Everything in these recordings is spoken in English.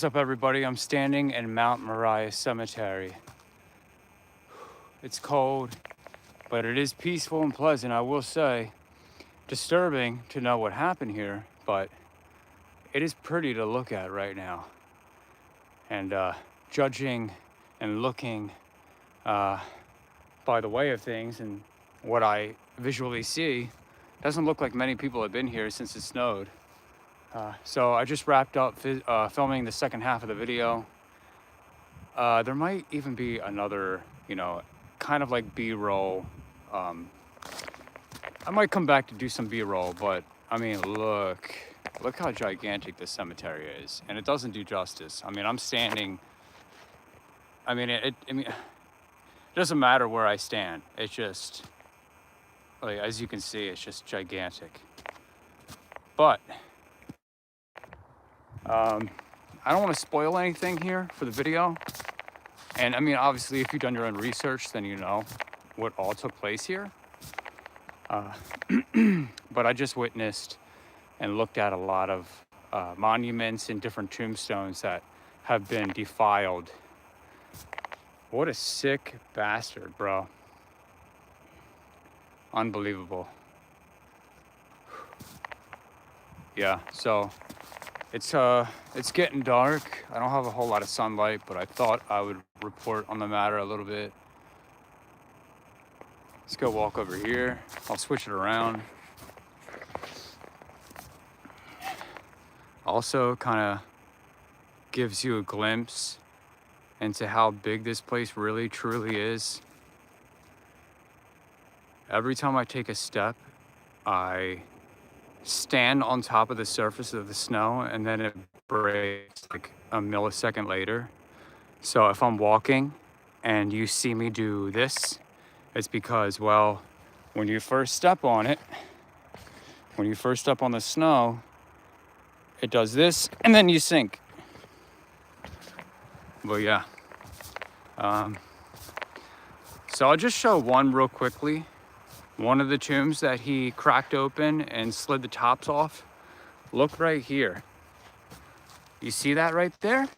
What's up, everybody? I'm standing in Mount Moriah Cemetery. It's cold, but it is peaceful and pleasant. I will say, disturbing to know what happened here, but it is pretty to look at right now. And judging and looking by the way of things and what I visually see, doesn't look like many people have been here since it snowed. So I just wrapped up filming the second half of the video. There might even be another, kind of like B-roll. I might come back to do some B-roll, but I mean, look how gigantic this cemetery is, and it doesn't do justice. I mean, I'm standing. I mean, it doesn't matter where I stand. It's just, like, as you can see, it's just gigantic. But I don't want to spoil anything here for the video. And I mean, obviously, if you've done your own research, then you know what all took place here. But I just witnessed and looked at a lot of monuments and different tombstones that have been defiled. What a sick bastard, bro. Unbelievable. Yeah, so it's getting dark. I don't have a whole lot of sunlight, but I thought I would report on the matter a little bit. Let's go walk over here. I'll switch it around. Also kind of gives you a glimpse into how big this place really truly is. Every time I take a step, I stand on top of the surface of the snow, and then it breaks like a millisecond later. So if I'm walking and you see me do this, it's because, well, when you first step on it, when you first step on the snow, it does this, and then you sink. But yeah. So I'll just show one real quickly. One of the tombs that he cracked open and slid the tops off. Look right here. You see that right there?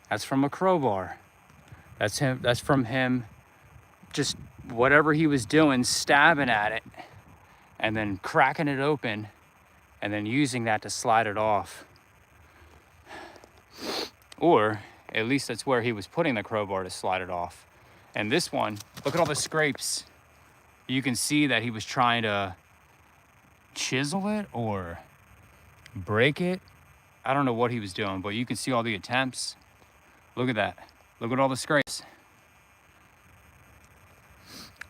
That's from a crowbar. That's him. That's from him just whatever he was doing, stabbing at it and then cracking it open and then using that to slide it off. Or at least that's where he was putting the crowbar to slide it off. And this one, look at all the scrapes. You can see that he was trying to chisel it or break it. I don't know what he was doing, but you can see all the attempts. Look at that. Look at all the scrapes.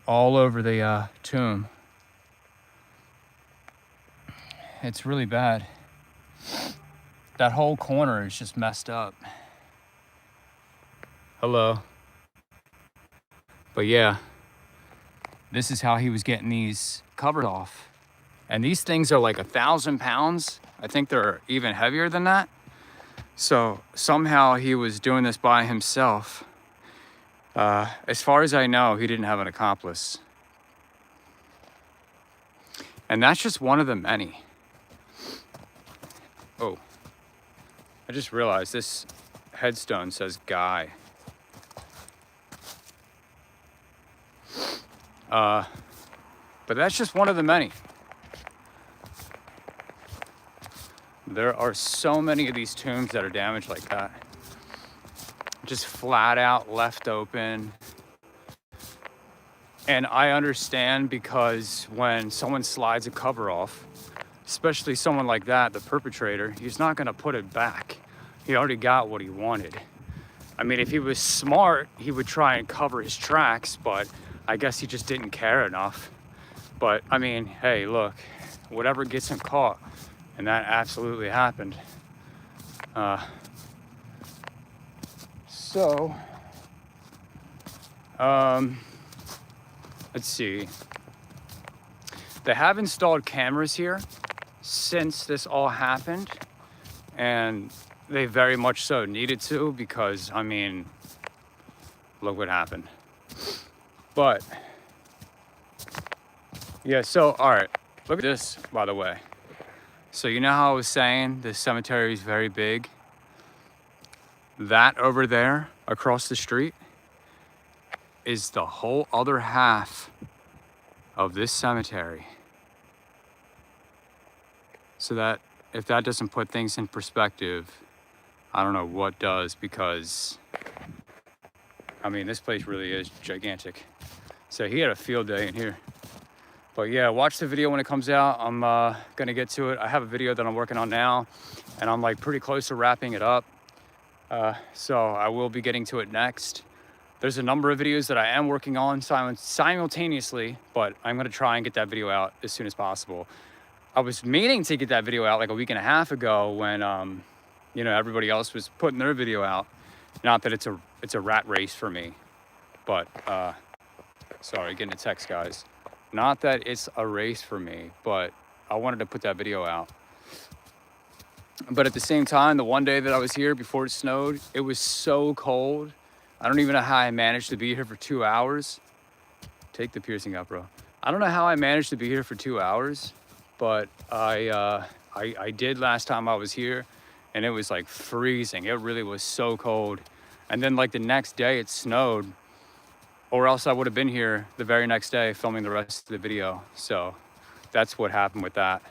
All over the tomb. It's really bad. That whole corner is just messed up. Hello. But yeah. This is how he was getting these covers off. And these things are like 1,000 pounds. I think they're even heavier than that. So somehow he was doing this by himself. As far as I know, he didn't have an accomplice. And that's just one of the many. Oh, I just realized this headstone says Guy. But that's just one of the many. There are so many of these tombs that are damaged like that. Just flat out left open. And I understand, because when someone slides a cover off, especially someone like that, the perpetrator, he's not gonna put it back. He already got what he wanted. I mean, if he was smart, he would try and cover his tracks, but I guess he just didn't care enough. But I mean, hey, look, whatever gets him caught, and that absolutely happened. Let's see. They have installed cameras here since this all happened, and they very much so needed to, because, I mean, look what happened. But yeah, so all right, look at this, by the way. So you know how I was saying this cemetery is very big? That over there across the street is the whole other half of this cemetery. So that, if that doesn't put things in perspective, I don't know what does, because I mean, this place really is gigantic. So he had a field day in here. But yeah, watch the video when it comes out. I'm gonna get to it. I have a video that I'm working on now, and I'm like pretty close to wrapping it up. So I will be getting to it next. There's a number of videos that I am working on simultaneously, but I'm gonna try and get that video out as soon as possible. I was meaning to get that video out like a week and a half ago when, you know, everybody else was putting their video out. Not that it's a rat race for me, but sorry, getting a text, guys. Not that it's a race for me, but I wanted to put that video out. But at the same time, the one day that I was here before it snowed, it was so cold. I don't even know how I managed to be here for 2 hours. Take the piercing out, bro. I don't know how I managed to be here for 2 hours, but I did last time I was here, and it was like freezing. It really was so cold. And then like the next day it snowed, or else I would have been here the very next day filming the rest of the video. So that's what happened with that.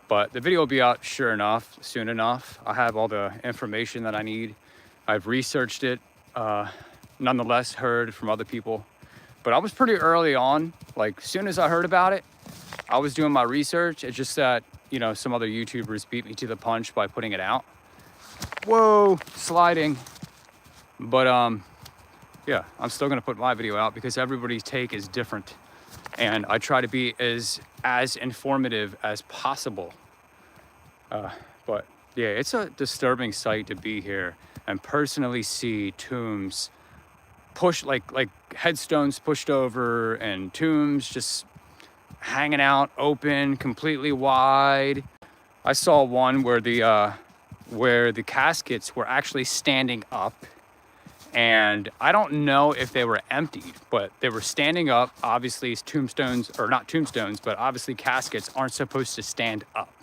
But the video will be out sure enough, soon enough. I have all the information that I need. I've researched it, nonetheless heard from other people. But I was pretty early on, like as soon as I heard about it, I was doing my research. It's just that, you know, some other YouTubers beat me to the punch by putting it out. Whoa, sliding. But yeah, I'm still gonna put my video out because everybody's take is different. And I try to be as informative as possible. But yeah, it's a disturbing sight to be here and personally see tombs pushed, like headstones pushed over and tombs just hanging out open, completely wide. I saw one where the caskets were actually standing up. And I don't know if they were emptied, but they were standing up. Obviously, tombstones, or not tombstones, but obviously caskets aren't supposed to stand up.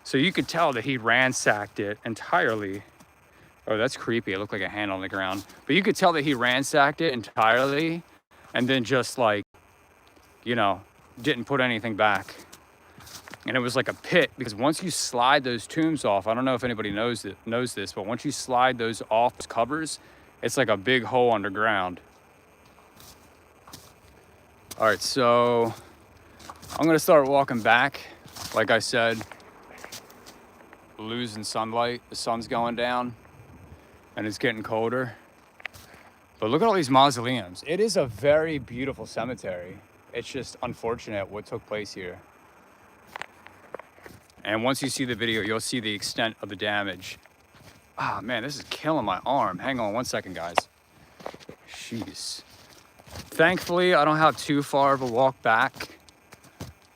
So you could tell that he ransacked it entirely. Oh, that's creepy. It looked like a hand on the ground. But you could tell that he ransacked it entirely and then just like, you know, didn't put anything back. And it was like a pit, because once you slide those tombs off, I don't know if anybody knows this, but once you slide those off, those covers, it's like a big hole underground. All right, so I'm gonna start walking back. Like I said, losing sunlight, the sun's going down and it's getting colder. But look at all these mausoleums. It is a very beautiful cemetery. It's just unfortunate what took place here. And once you see the video, you'll see the extent of the damage. Ah, man, this is killing my arm. Hang on one second, guys. Jeez. Thankfully, I don't have too far of a walk back,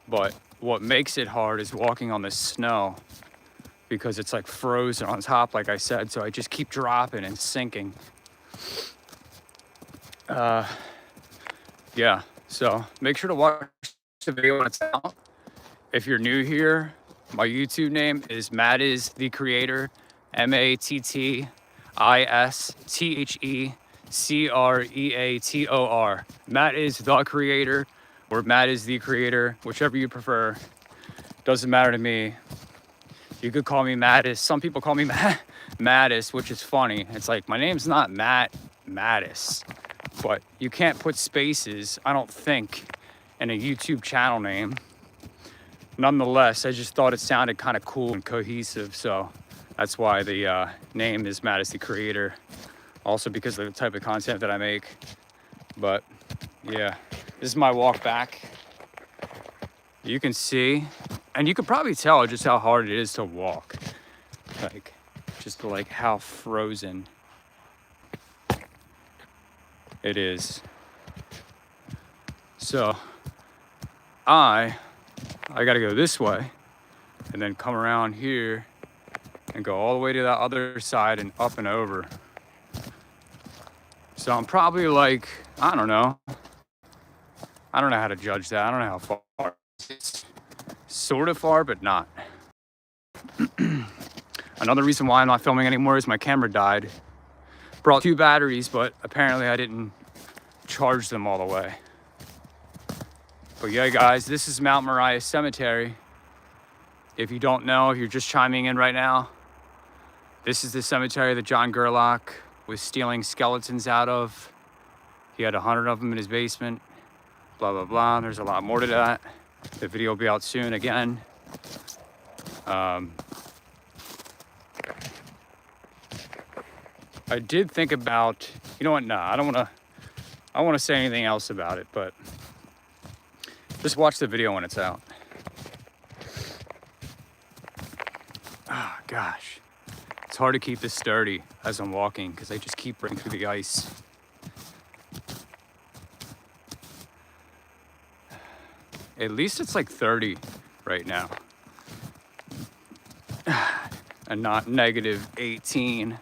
but what makes it hard is walking on the snow, because it's like frozen on top, like I said, so I just keep dropping and sinking. Yeah, so make sure to watch the video when it's out. If you're new here, my YouTube name is Matt is the Creator. MATTISTHECREATOR. Matt is the Creator, or Matt is the Creator, whichever you prefer. Doesn't matter to me. You could call me Mattis. Some people call me Mattis, which is funny. It's like, my name's not Matt Mattis, but you can't put spaces, I don't think, in a YouTube channel name. Nonetheless, I just thought it sounded kind of cool and cohesive, so that's why the name is Matt is the Creator. Also because of the type of content that I make. But yeah, this is my walk back. You can see, and you can probably tell just how hard it is to walk. Like, just like how frozen it is. So I gotta go this way and then come around here and go all the way to that other side and up and over. So I'm probably like, I don't know how to judge that. I don't know how far. It's sort of far, but not. Another reason why I'm not filming anymore is my camera died. Brought 2 batteries, but apparently I didn't charge them all the way. But yeah, guys, this is Mount Moriah Cemetery. If you don't know, if you're just chiming in right now, this is the cemetery that John Gerlach was stealing skeletons out of. He had 100 of them in his basement, blah, blah, blah. There's a lot more to that. The video will be out soon again. I did think about, you know what, nah, I don't want to say anything else about it, but just watch the video when it's out. Oh, gosh. It's hard to keep this sturdy as I'm walking because I just keep breaking through the ice. At least it's like 30 right now. And not negative 18.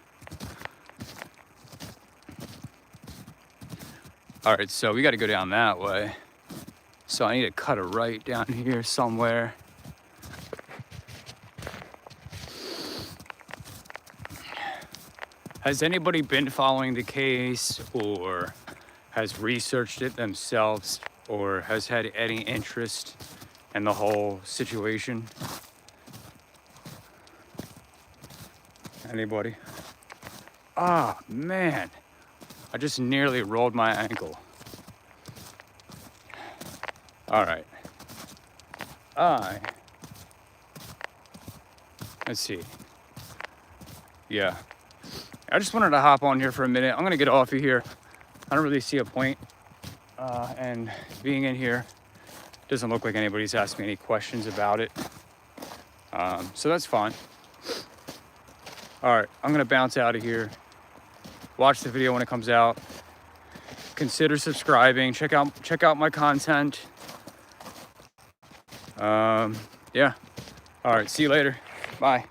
All right, so we got to go down that way. So I need to cut a right down here somewhere. Has anybody been following the case or has researched it themselves or has had any interest in the whole situation? Anybody? Ah, man. I just nearly rolled my ankle. All right. Let's see. Yeah. I just wanted to hop on here for a minute. I'm gonna get off of here. I don't really see a point. And being in here doesn't look like anybody's asked me any questions about it. So that's fine. All right, I'm gonna bounce out of here. Watch the video when it comes out. Consider subscribing. Check out my content. Yeah. All right, see you later. Bye.